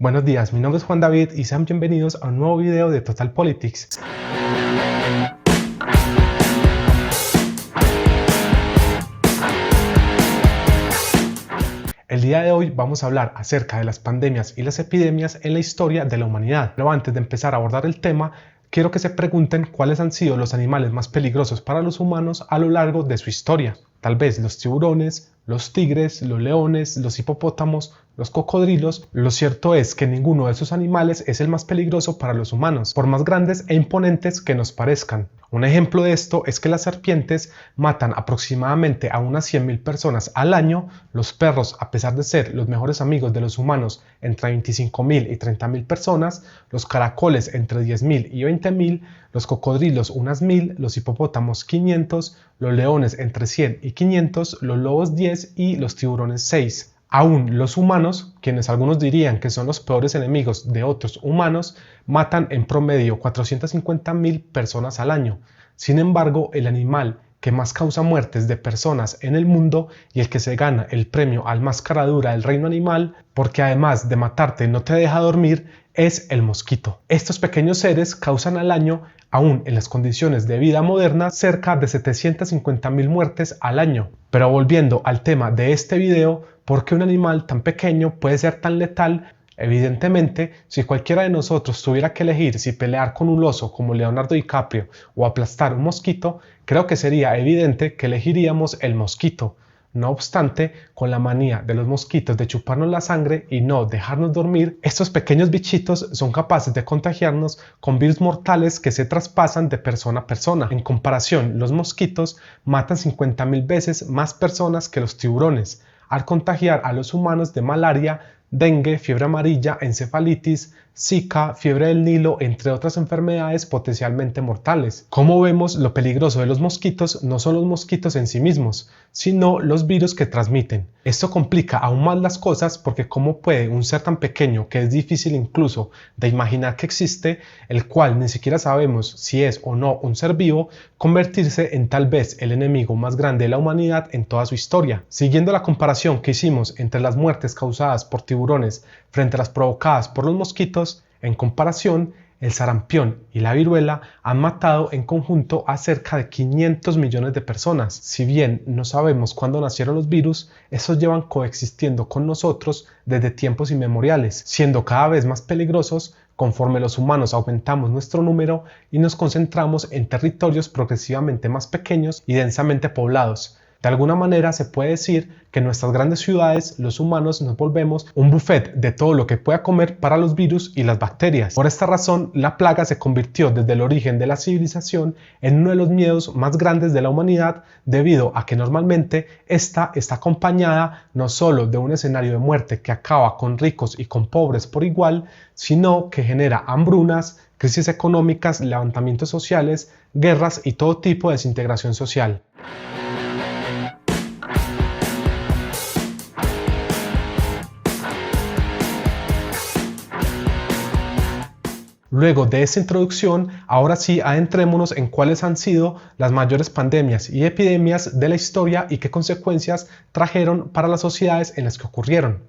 Buenos días, mi nombre es Juan David y sean bienvenidos a un nuevo video de Total Politics. El día de hoy vamos a hablar acerca de las pandemias y las epidemias en la historia de la humanidad. Pero antes de empezar a abordar el tema, quiero que se pregunten cuáles han sido los animales más peligrosos para los humanos a lo largo de su historia. Tal vez los tiburones, los tigres, los leones, los hipopótamos, los cocodrilos. Lo cierto es que ninguno de esos animales es el más peligroso para los humanos, por más grandes e imponentes que nos parezcan. Un ejemplo de esto es que las serpientes matan aproximadamente a unas 100.000 personas al año. Los perros, a pesar de ser los mejores amigos de los humanos, entre 25.000 y 30.000 personas, los caracoles entre 10.000 y 20.000, los cocodrilos unas 1.000, los hipopótamos 500, los leones entre 100 y 500, los lobos 10 y los tiburones 6. Aún los humanos, quienes algunos dirían que son los peores enemigos de otros humanos, matan en promedio 450.000 personas al año. Sin embargo, el animal que más causa muertes de personas en el mundo y el que se gana el premio al más cara dura del reino animal, porque además de matarte no te deja dormir, es el mosquito. Estos pequeños seres causan al año, aún en las condiciones de vida moderna, cerca de 750.000 muertes al año. Pero volviendo al tema de este video, ¿por qué un animal tan pequeño puede ser tan letal? Evidentemente, si cualquiera de nosotros tuviera que elegir si pelear con un oso como Leonardo DiCaprio o aplastar un mosquito, creo que sería evidente que elegiríamos el mosquito. No obstante, con la manía de los mosquitos de chuparnos la sangre y no dejarnos dormir, estos pequeños bichitos son capaces de contagiarnos con virus mortales que se traspasan de persona a persona. En comparación, los mosquitos matan 50.000 veces más personas que los tiburones, al contagiar a los humanos de malaria, dengue, fiebre amarilla, encefalitis, Zika, fiebre del Nilo, entre otras enfermedades potencialmente mortales. Como vemos, lo peligroso de los mosquitos no son los mosquitos en sí mismos, sino los virus que transmiten. Esto complica aún más las cosas porque cómo puede un ser tan pequeño que es difícil incluso de imaginar que existe, el cual ni siquiera sabemos si es o no un ser vivo, convertirse en tal vez el enemigo más grande de la humanidad en toda su historia. Siguiendo la comparación que hicimos entre las muertes causadas por tiburones frente a las provocadas por los mosquitos, en comparación, el sarampión y la viruela han matado en conjunto a cerca de 500 millones de personas. Si bien no sabemos cuándo nacieron los virus, estos llevan coexistiendo con nosotros desde tiempos inmemoriales, siendo cada vez más peligrosos conforme los humanos aumentamos nuestro número y nos concentramos en territorios progresivamente más pequeños y densamente poblados. De alguna manera se puede decir que en nuestras grandes ciudades los humanos nos volvemos un buffet de todo lo que pueda comer para los virus y las bacterias. Por esta razón, la plaga se convirtió desde el origen de la civilización en uno de los miedos más grandes de la humanidad, debido a que normalmente esta está acompañada no solo de un escenario de muerte que acaba con ricos y con pobres por igual, sino que genera hambrunas, crisis económicas, levantamientos sociales, guerras y todo tipo de desintegración social. Luego de esta introducción, ahora sí adentrémonos en cuáles han sido las mayores pandemias y epidemias de la historia y qué consecuencias trajeron para las sociedades en las que ocurrieron.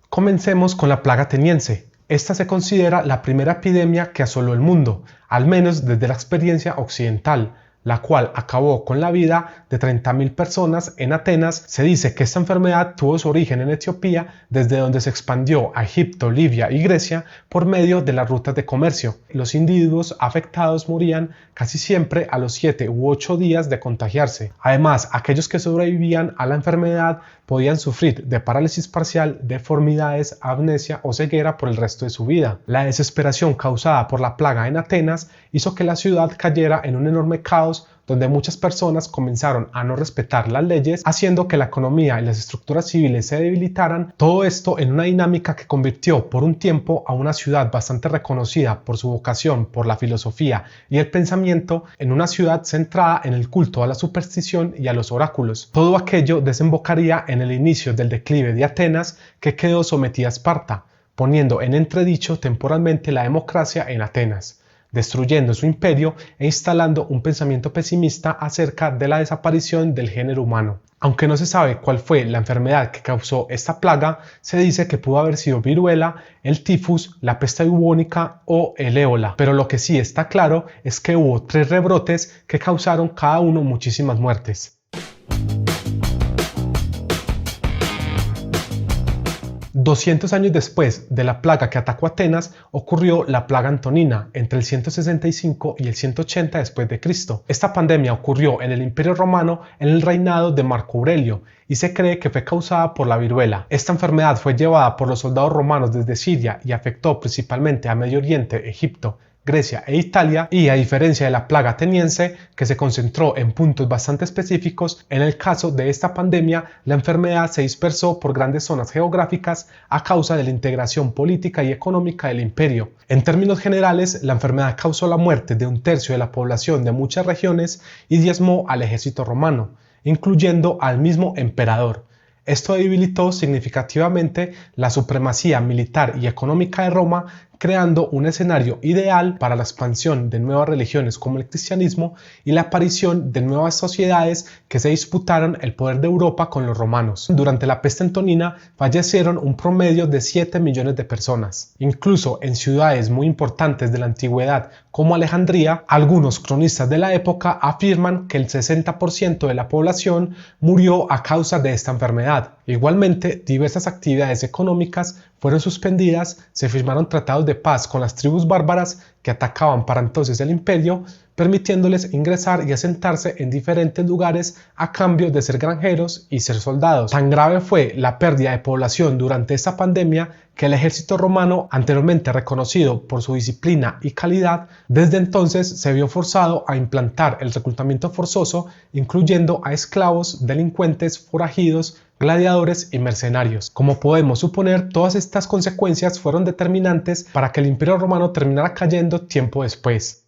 Comencemos con la plaga ateniense. Esta se considera la primera epidemia que asoló el mundo, al menos desde la experiencia occidental, la cual acabó con la vida de 30.000 personas en Atenas. Se dice que esta enfermedad tuvo su origen en Etiopía, desde donde se expandió a Egipto, Libia y Grecia por medio de las rutas de comercio. Los individuos afectados morían casi siempre a los 7 u 8 días de contagiarse. Además, aquellos que sobrevivían a la enfermedad podían sufrir de parálisis parcial, deformidades, amnesia o ceguera por el resto de su vida. La desesperación causada por la plaga en Atenas hizo que la ciudad cayera en un enorme caos, donde muchas personas comenzaron a no respetar las leyes, haciendo que la economía y las estructuras civiles se debilitaran. Todo esto en una dinámica que convirtió por un tiempo a una ciudad bastante reconocida por su vocación por la filosofía y el pensamiento en una ciudad centrada en el culto a la superstición y a los oráculos. Todo aquello desembocaría en el inicio del declive de Atenas, que quedó sometida a Esparta, poniendo en entredicho temporalmente la democracia en Atenas. destruyendo su imperio e instalando un pensamiento pesimista acerca de la desaparición del género humano. Aunque no se sabe cuál fue la enfermedad que causó esta plaga, se dice que pudo haber sido viruela, el tifus, la peste bubónica o el ébola. Pero lo que sí está claro es que hubo 3 rebrotes que causaron cada uno muchísimas muertes. 200 años después de la plaga que atacó Atenas, ocurrió la plaga antonina entre el 165 y el 180 después de Cristo. Esta pandemia ocurrió en el Imperio Romano en el reinado de Marco Aurelio y se cree que fue causada por la viruela. Esta enfermedad fue llevada por los soldados romanos desde Siria y afectó principalmente a Medio Oriente, Egipto, Grecia e Italia, y a diferencia de la plaga ateniense, que se concentró en puntos bastante específicos, en el caso de esta pandemia, la enfermedad se dispersó por grandes zonas geográficas a causa de la integración política y económica del imperio. En términos generales, la enfermedad causó la muerte de 1/3 de la población de muchas regiones y diezmó al ejército romano, incluyendo al mismo emperador. Esto debilitó significativamente la supremacía militar y económica de Roma, creando un escenario ideal para la expansión de nuevas religiones como el cristianismo y la aparición de nuevas sociedades que se disputaron el poder de Europa con los romanos. Durante la peste antonina fallecieron un promedio de 7 millones de personas. Incluso en ciudades muy importantes de la antigüedad como Alejandría, algunos cronistas de la época afirman que el 60% de la población murió a causa de esta enfermedad. Igualmente, diversas actividades económicas fueron suspendidas, se firmaron tratados de paz con las tribus bárbaras que atacaban para entonces el imperio, permitiéndoles ingresar y asentarse en diferentes lugares a cambio de ser granjeros y ser soldados. Tan grave fue la pérdida de población durante esta pandemia que el ejército romano, anteriormente reconocido por su disciplina y calidad, desde entonces se vio forzado a implantar el reclutamiento forzoso, incluyendo a esclavos, delincuentes, forajidos, gladiadores y mercenarios. Como podemos suponer, todas estas consecuencias fueron determinantes para que el Imperio Romano terminara cayendo tiempo después.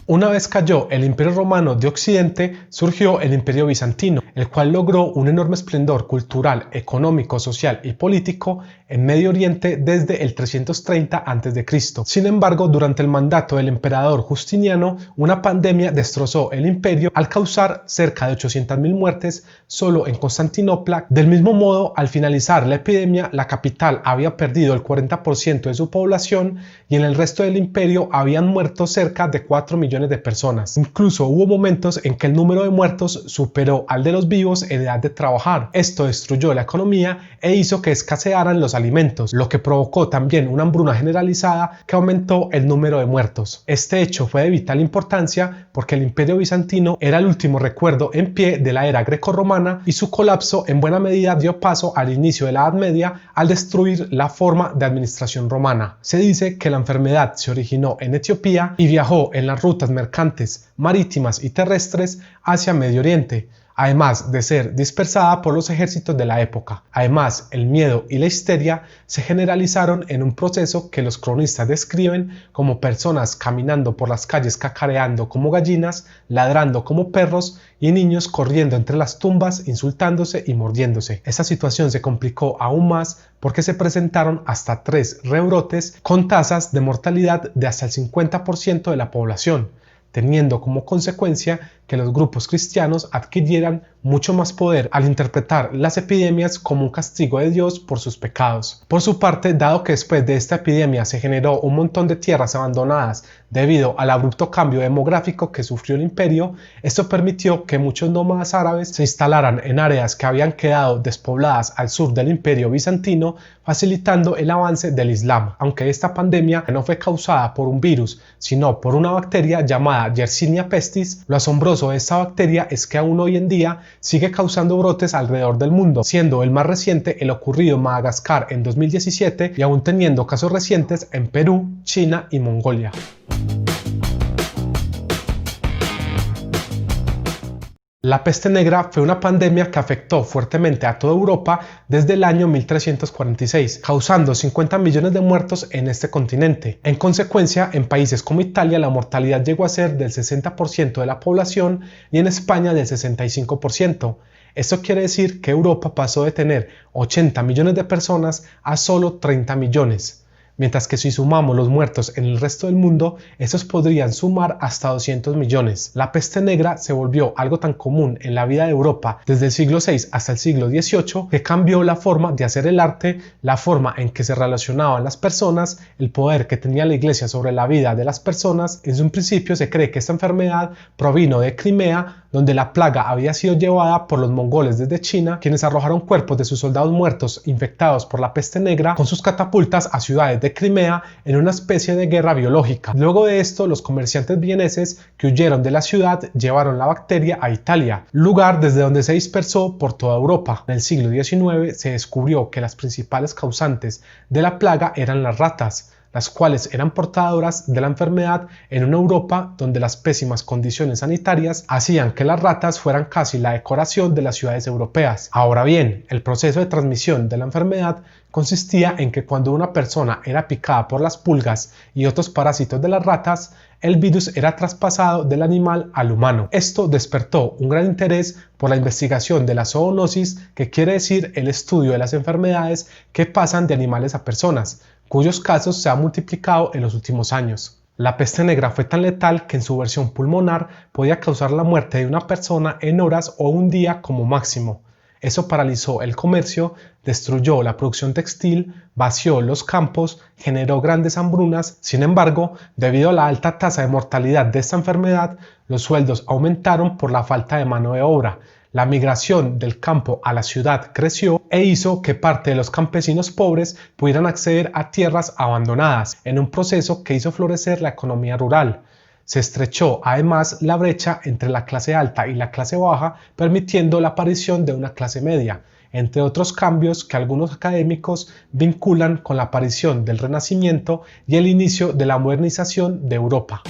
Una vez cayó el Imperio Romano de Occidente, surgió el Imperio Bizantino, el cual logró un enorme esplendor cultural, económico, social y político en Medio Oriente desde el 330 a.C. Sin embargo, durante el mandato del emperador Justiniano, una pandemia destrozó el imperio al causar cerca de 800.000 muertes solo en Constantinopla. Del mismo modo, al finalizar la epidemia, la capital había perdido el 40% de su población y en el resto del imperio habían muerto cerca de 4 millones de personas. Incluso hubo momentos en que el número de muertos superó al de los vivos en edad de trabajar. Esto destruyó la economía e hizo que escasearan los alimentos, lo que provocó también una hambruna generalizada que aumentó el número de muertos. Este hecho fue de vital importancia porque el Imperio Bizantino era el último recuerdo en pie de la era grecorromana y su colapso en buena medida dio paso al inicio de la Edad Media al destruir la forma de administración romana. Se dice que la enfermedad se originó en Etiopía y viajó en las rutas mercantes, marítimas y terrestres hacia Medio Oriente, además de ser dispersada por los ejércitos de la época. Además, el miedo y la histeria se generalizaron en un proceso que los cronistas describen como personas caminando por las calles cacareando como gallinas, ladrando como perros y niños corriendo entre las tumbas, insultándose y mordiéndose. Esta situación se complicó aún más porque se presentaron hasta 3 rebrotes con tasas de mortalidad de hasta el 50% de la población, teniendo como consecuencia que los grupos cristianos adquirieran mucho más poder al interpretar las epidemias como un castigo de Dios por sus pecados. Por su parte, dado que después de esta epidemia se generó un montón de tierras abandonadas debido al abrupto cambio demográfico que sufrió el imperio, esto permitió que muchos nómadas árabes se instalaran en áreas que habían quedado despobladas al sur del imperio bizantino, facilitando el avance del Islam. Aunque esta pandemia no fue causada por un virus, sino por una bacteria llamada Yersinia pestis, lo asombroso de esta bacteria es que aún hoy en día sigue causando brotes alrededor del mundo, siendo el más reciente el ocurrido en Madagascar en 2017 y aún teniendo casos recientes en Perú, China y Mongolia. La peste negra fue una pandemia que afectó fuertemente a toda Europa desde el año 1346, causando 50 millones de muertos en este continente. En consecuencia, en países como Italia la mortalidad llegó a ser del 60% de la población y en España del 65%. Esto quiere decir que Europa pasó de tener 80 millones de personas a solo 30 millones. Mientras que si sumamos los muertos en el resto del mundo, estos podrían sumar hasta 200 millones. La peste negra se volvió algo tan común en la vida de Europa desde el siglo VI hasta el siglo XVIII que cambió la forma de hacer el arte, la forma en que se relacionaban las personas, el poder que tenía la Iglesia sobre la vida de las personas. En un principio se cree que esta enfermedad provino de Crimea, donde la plaga había sido llevada por los mongoles desde China, quienes arrojaron cuerpos de sus soldados muertos infectados por la peste negra con sus catapultas a ciudades de Crimea en una especie de guerra biológica. Luego de esto, los comerciantes vieneses que huyeron de la ciudad llevaron la bacteria a Italia, lugar desde donde se dispersó por toda Europa. En el siglo XIX se descubrió que las principales causantes de la plaga eran las ratas, las cuales eran portadoras de la enfermedad en una Europa donde las pésimas condiciones sanitarias hacían que las ratas fueran casi la decoración de las ciudades europeas. Ahora bien, el proceso de transmisión de la enfermedad consistía en que cuando una persona era picada por las pulgas y otros parásitos de las ratas, el virus era traspasado del animal al humano. Esto despertó un gran interés por la investigación de la zoonosis, que quiere decir el estudio de las enfermedades que pasan de animales a personas, cuyos casos se han multiplicado en los últimos años. La peste negra fue tan letal que en su versión pulmonar podía causar la muerte de una persona en horas o un día como máximo. Eso paralizó el comercio, destruyó la producción textil, vació los campos, generó grandes hambrunas. Sin embargo, debido a la alta tasa de mortalidad de esta enfermedad, los sueldos aumentaron por la falta de mano de obra. La migración del campo a la ciudad creció e hizo que parte de los campesinos pobres pudieran acceder a tierras abandonadas, en un proceso que hizo florecer la economía rural. Se estrechó además la brecha entre la clase alta y la clase baja, permitiendo la aparición de una clase media, entre otros cambios que algunos académicos vinculan con la aparición del Renacimiento y el inicio de la modernización de Europa.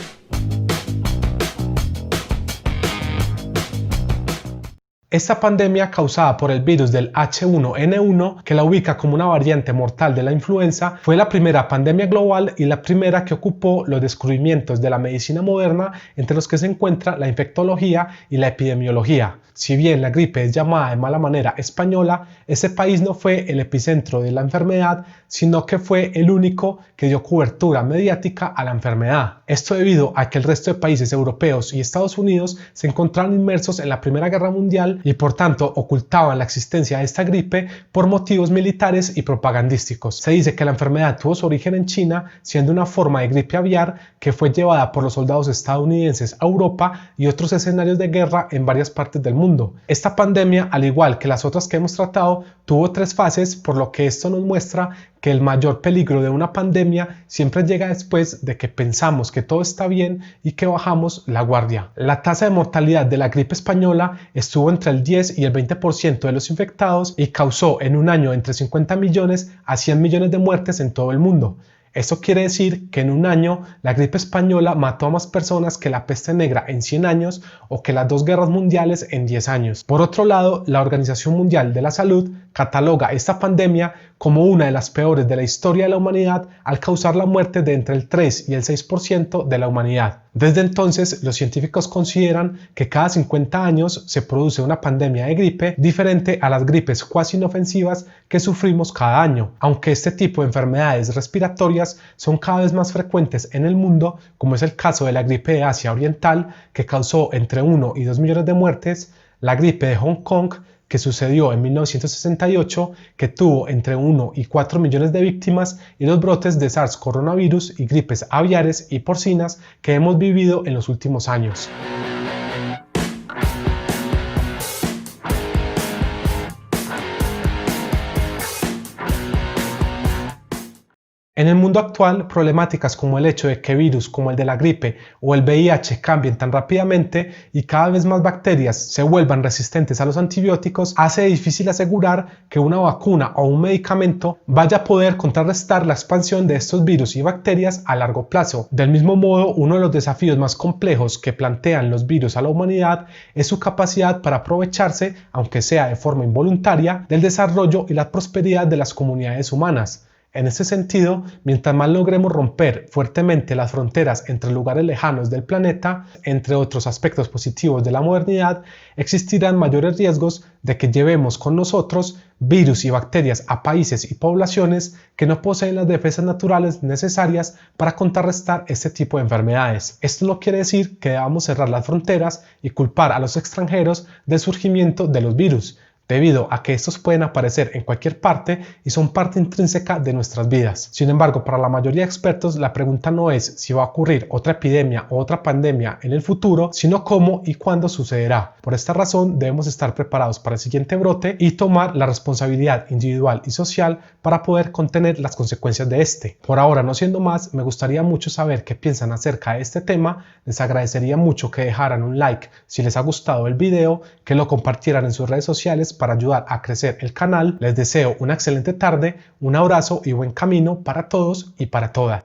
Esta pandemia causada por el virus del H1N1, que la ubica como una variante mortal de la influenza, fue la primera pandemia global y la primera que ocupó los descubrimientos de la medicina moderna, entre los que se encuentra la infectología y la epidemiología. Si bien la gripe es llamada de mala manera española, ese país no fue el epicentro de la enfermedad, sino que fue el único que dio cobertura mediática a la enfermedad. Esto debido a que el resto de países europeos y Estados Unidos se encontraron inmersos en la Primera Guerra Mundial y por tanto ocultaban la existencia de esta gripe por motivos militares y propagandísticos. Se dice que la enfermedad tuvo su origen en China, siendo una forma de gripe aviar que fue llevada por los soldados estadounidenses a Europa y otros escenarios de guerra en varias partes del mundo. Esta pandemia, al igual que las otras que hemos tratado, tuvo 3 fases, por lo que esto nos muestra que el mayor peligro de una pandemia siempre llega después de que pensamos que todo está bien y que bajamos la guardia. La tasa de mortalidad de la gripe española estuvo entre el 10 y el 20% de los infectados y causó en un año entre 50 millones a 100 millones de muertes en todo el mundo. Esto quiere decir que en un año la gripe española mató a más personas que la peste negra en 100 años o que las 2 guerras mundiales en 10 años. Por otro lado, la Organización Mundial de la Salud cataloga esta pandemia como una de las peores de la historia de la humanidad, al causar la muerte de entre el 3 y el 6% de la humanidad. Desde entonces, los científicos consideran que cada 50 años se produce una pandemia de gripe diferente a las gripes cuasi inofensivas que sufrimos cada año. Aunque este tipo de enfermedades respiratorias son cada vez más frecuentes en el mundo, como es el caso de la gripe de Asia Oriental, que causó entre 1 y 2 millones de muertes, la gripe de Hong Kong, que sucedió en 1968, que tuvo entre 1 y 4 millones de víctimas, y los brotes de SARS coronavirus y gripes aviares y porcinas que hemos vivido en los últimos años. En el mundo actual, problemáticas como el hecho de que virus como el de la gripe o el VIH cambien tan rápidamente y cada vez más bacterias se vuelvan resistentes a los antibióticos hace difícil asegurar que una vacuna o un medicamento vaya a poder contrarrestar la expansión de estos virus y bacterias a largo plazo. Del mismo modo, uno de los desafíos más complejos que plantean los virus a la humanidad es su capacidad para aprovecharse, aunque sea de forma involuntaria, del desarrollo y la prosperidad de las comunidades humanas. En este sentido, mientras más logremos romper fuertemente las fronteras entre lugares lejanos del planeta, entre otros aspectos positivos de la modernidad, existirán mayores riesgos de que llevemos con nosotros virus y bacterias a países y poblaciones que no poseen las defensas naturales necesarias para contrarrestar este tipo de enfermedades. Esto no quiere decir que debamos cerrar las fronteras y culpar a los extranjeros del surgimiento de los virus, debido a que estos pueden aparecer en cualquier parte y son parte intrínseca de nuestras vidas. Sin embargo, para la mayoría de expertos, la pregunta no es si va a ocurrir otra epidemia o otra pandemia en el futuro, sino cómo y cuándo sucederá. Por esta razón, debemos estar preparados para el siguiente brote y tomar la responsabilidad individual y social para poder contener las consecuencias de este. Por ahora, no siendo más, me gustaría mucho saber qué piensan acerca de este tema. Les agradecería mucho que dejaran un like si les ha gustado el video, que lo compartieran en sus redes sociales para ayudar a crecer el canal. Les deseo una excelente tarde, un abrazo y buen camino para todos y para todas.